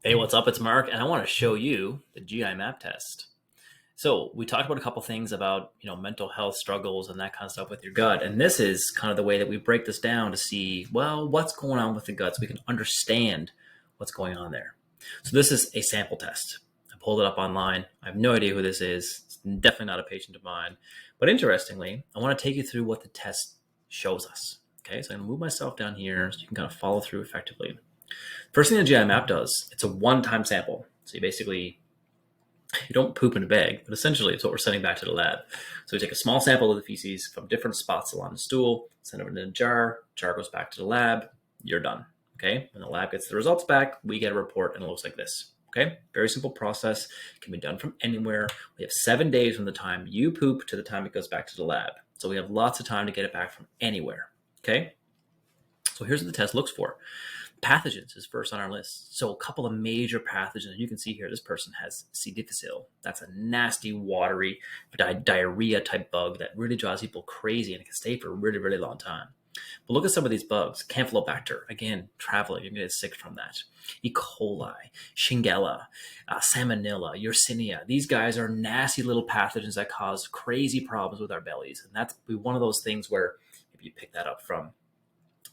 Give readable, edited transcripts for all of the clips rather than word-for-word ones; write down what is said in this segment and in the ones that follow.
Hey, what's up? It's Mark, and I want to show you the GI map test. So we talked about a couple things about mental health struggles and that kind of stuff with your gut, and this is kind of the way that we break this down to see what's going on with the gut, so we can understand what's going on there. So this is a sample test. I pulled it up online. I have no idea who this is. It's definitely not a patient of mine, but interestingly, I want to take you through what the test shows us. Okay, so I'm gonna move myself down here so you can kind of follow through effectively. First thing the GI map does, it's a one-time sample. So you don't poop in a bag, but essentially it's what we're sending back to the lab. So we take a small sample of the feces from different spots along the stool, send it in a jar goes back to the lab, you're done. Okay. When the lab gets the results back, we get a report and it looks like this. Okay. Very simple process, can be done from anywhere. We have 7 days from the time you poop to the time it goes back to the lab. So we have lots of time to get it back from anywhere. Okay. So here's what the test looks for. Pathogens is first on our list. So a couple of major pathogens. You can see here, this person has C. difficile. That's a nasty, watery, diarrhea type bug that really drives people crazy and it can stay for a really, really long time. But look at some of these bugs. Campylobacter, again, traveling, you're going to get sick from that. E. coli, Shigella, Salmonella, Yersinia. These guys are nasty little pathogens that cause crazy problems with our bellies. And that's one of those things where if you pick that up from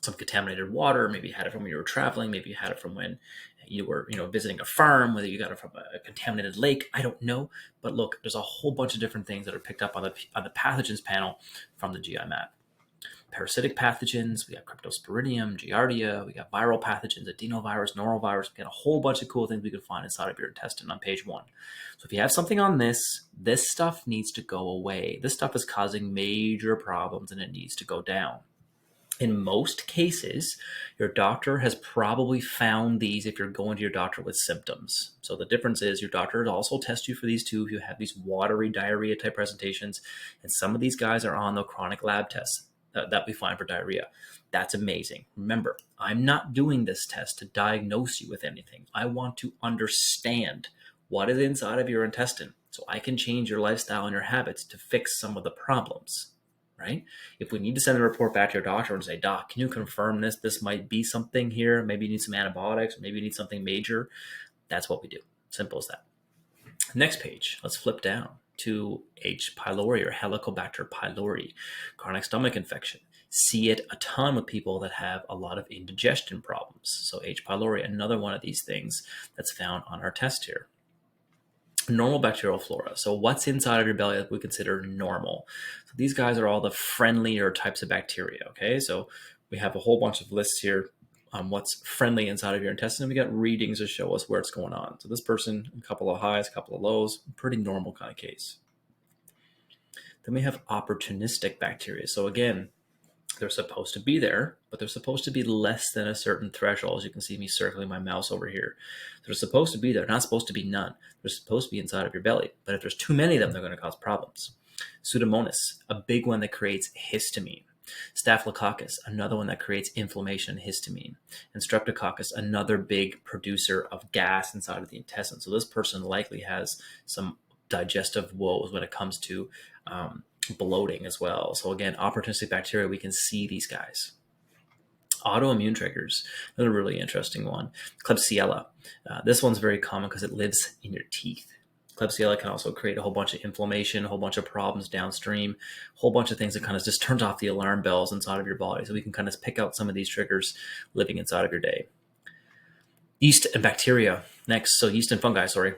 some contaminated water, maybe you had it from when you were traveling, maybe you had it from when you were visiting a farm, whether you got it from a contaminated lake, I don't know. But look, there's a whole bunch of different things that are picked up on the pathogens panel from the GI map. Parasitic pathogens, we got Cryptosporidium, Giardia, we got viral pathogens, adenovirus, norovirus. We got a whole bunch of cool things we can find inside of your intestine on page 1. So if you have something on this stuff needs to go away. This stuff is causing major problems and it needs to go down. In most cases, your doctor has probably found these if you're going to your doctor with symptoms. So the difference is your doctor will also test you for these too if you have these watery diarrhea type presentations. And some of these guys are on the chronic lab tests that we find for diarrhea. That's amazing. Remember, I'm not doing this test to diagnose you with anything. I want to understand what is inside of your intestine so I can change your lifestyle and your habits to fix some of the problems. Right? If we need to send a report back to your doctor and say, Doc, can you confirm this? This might be something here. Maybe you need some antibiotics, or maybe you need something major. That's what we do. Simple as that. Next page, let's flip down to H. pylori or Helicobacter pylori, chronic stomach infection. See it a ton with people that have a lot of indigestion problems. So H. pylori, another one of these things that's found on our test here. Normal bacterial flora. So what's inside of your belly that we consider normal? So these guys are all the friendlier types of bacteria. Okay, so we have a whole bunch of lists here on what's friendly inside of your intestine. And we got readings to show us where it's going on. So this person, a couple of highs, a couple of lows, pretty normal kind of case. Then we have opportunistic bacteria. So again, they're supposed to be there, but they're supposed to be less than a certain threshold. As you can see me circling my mouse over here. They're supposed to be there, not supposed to be none. They're supposed to be inside of your belly. But if there's too many of them, they're going to cause problems. Pseudomonas, a big one that creates histamine. Staphylococcus, another one that creates inflammation, histamine. And Streptococcus, another big producer of gas inside of the intestine. So this person likely has some digestive woes when it comes to bloating as well. So again, opportunistic bacteria, we can see these guys. Autoimmune triggers, another really interesting one. Klebsiella. This one's very common because it lives in your teeth. Klebsiella can also create a whole bunch of inflammation, a whole bunch of problems downstream, a whole bunch of things that kind of just turns off the alarm bells inside of your body. So we can kind of pick out some of these triggers living inside of your day. Yeast and bacteria next. So yeast and fungi, sorry.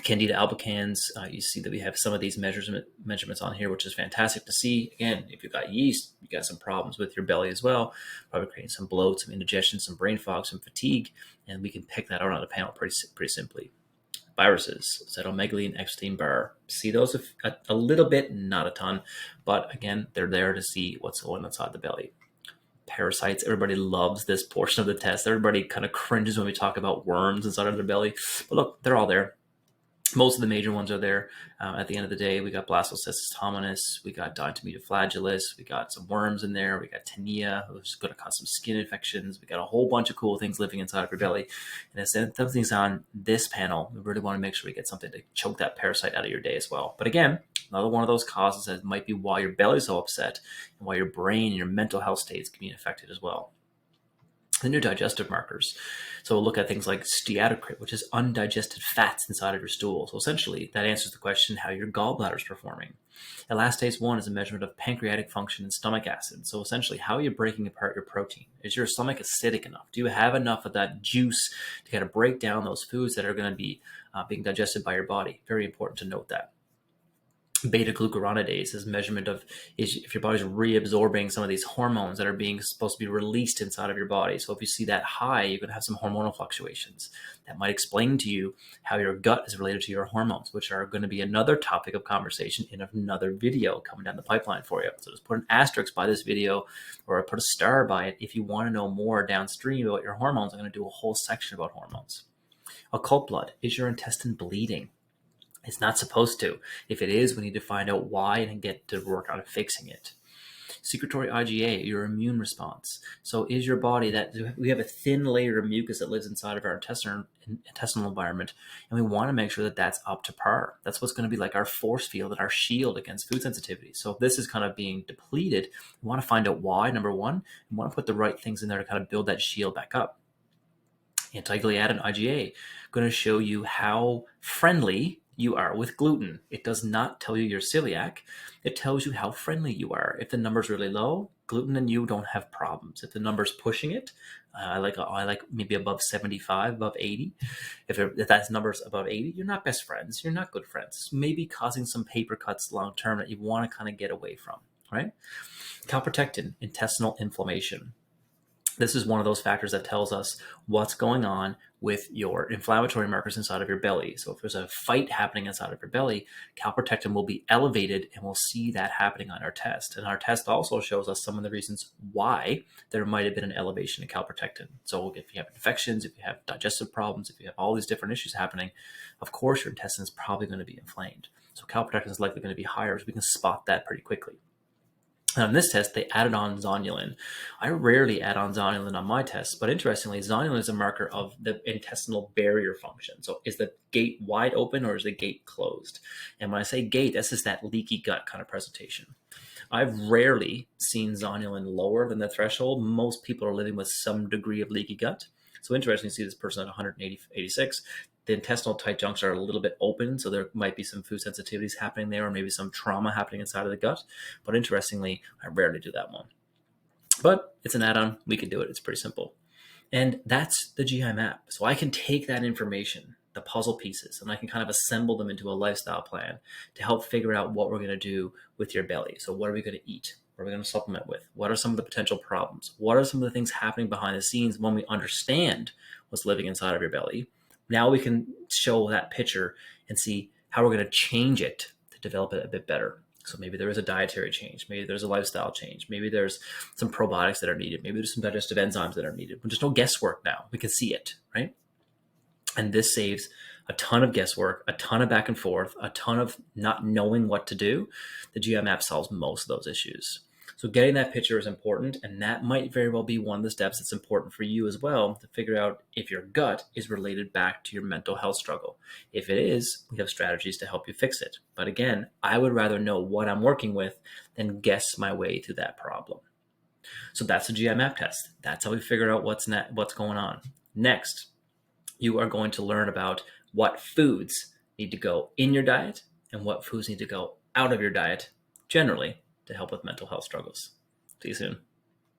Candida albicans, you see that we have some of these measurements on here, which is fantastic to see. Again, if you've got yeast, you got some problems with your belly as well, probably creating some bloat, some indigestion, some brain fog, some fatigue, and we can pick that out on the panel pretty simply. Viruses, cytomegaloid and Epstein-Barr. See those a little bit, not a ton, but again, they're there to see what's going on inside the belly. Parasites, everybody loves this portion of the test. Everybody kind of cringes when we talk about worms inside of their belly, but look, they're all there. Most of the major ones are there. At the end of the day, we got Blastocystis hominis, we got Diatomita flagellus, we got some worms in there, we got Tinea, which is going to cause some skin infections. We got a whole bunch of cool things living inside of your belly. And as something's on this panel, we really want to make sure we get something to choke that parasite out of your day as well. But again, another one of those causes that might be why your belly's so upset and why your brain and your mental health states can be affected as well. Then your digestive markers. So we'll look at things like steatocrit, which is undigested fats inside of your stool. So essentially, that answers the question how your gallbladder is performing. Elastase 1 is a measurement of pancreatic function and stomach acid. So essentially, how are you breaking apart your protein? Is your stomach acidic enough? Do you have enough of that juice to kind of break down those foods that are going to be being digested by your body? Very important to note that. Beta glucuronidase is measurement of if your body's reabsorbing some of these hormones that are being supposed to be released inside of your body. So if you see that high, you're going to have some hormonal fluctuations. That might explain to you how your gut is related to your hormones, which are going to be another topic of conversation in another video coming down the pipeline for you. So just put an asterisk by this video or put a star by it if you want to know more downstream about your hormones. I'm going to do a whole section about hormones. Occult blood. Is your intestine bleeding? It's not supposed to. If it is, we need to find out why and get to work on fixing it. Secretory IgA, your immune response. So is your body that we have a thin layer of mucus that lives inside of our intestinal environment, and we want to make sure that that's up to par. That's what's going to be like our force field and our shield against food sensitivity. So if this is kind of being depleted, we want to find out why, number one. We want to put the right things in there to kind of build that shield back up. Anti-gliadin IgA, going to show you how friendly you are with gluten. It does not tell you you're celiac. It tells you how friendly you are. If the number's really low, gluten and you don't have problems. If the number's pushing it, I like maybe above 75, above 80. If that number's above 80, you're not best friends. You're not good friends. Maybe causing some paper cuts long term that you want to kind of get away from, right? Calprotectin, intestinal inflammation. This is one of those factors that tells us what's going on with your inflammatory markers inside of your belly. So if there's a fight happening inside of your belly, calprotectin will be elevated, and we'll see that happening on our test. And our test also shows us some of the reasons why there might have been an elevation in calprotectin. So if you have infections, if you have digestive problems, if you have all these different issues happening, of course your intestine is probably going to be inflamed. So calprotectin is likely going to be higher, so we can spot that pretty quickly. On this test, they added on zonulin. I rarely add on zonulin on my tests, but interestingly, zonulin is a marker of the intestinal barrier function. So is the gate wide open or is the gate closed? And when I say gate, that's just that leaky gut kind of presentation. I've rarely seen zonulin lower than the threshold. Most people are living with some degree of leaky gut. So interesting to see this person at 186. The intestinal tight juncts are a little bit open, so there might be some food sensitivities happening there, or maybe some trauma happening inside of the gut. But interestingly, I rarely do that one. But it's an add-on. We can do it. It's pretty simple. And that's the GI map. So I can take that information, the puzzle pieces, and I can kind of assemble them into a lifestyle plan to help figure out what we're going to do with your belly. So what are we going to eat? What are we going to supplement with? What are some of the potential problems? What are some of the things happening behind the scenes when we understand what's living inside of your belly? Now we can show that picture and see how we're going to change it to develop it a bit better. So maybe there is a dietary change. Maybe there's a lifestyle change. Maybe there's some probiotics that are needed. Maybe there's some digestive enzymes that are needed. But there's no guesswork now. We can see it, right? And this saves a ton of guesswork, a ton of back and forth, a ton of not knowing what to do. The GI map solves most of those issues. So getting that picture is important, and that might very well be one of the steps that's important for you as well to figure out if your gut is related back to your mental health struggle. If it is, we have strategies to help you fix it. But again, I would rather know what I'm working with than guess my way to that problem. So that's the GI map test. That's how we figure out what's going on. Next, you are going to learn about what foods need to go in your diet and what foods need to go out of your diet generally to help with mental health struggles. See you soon.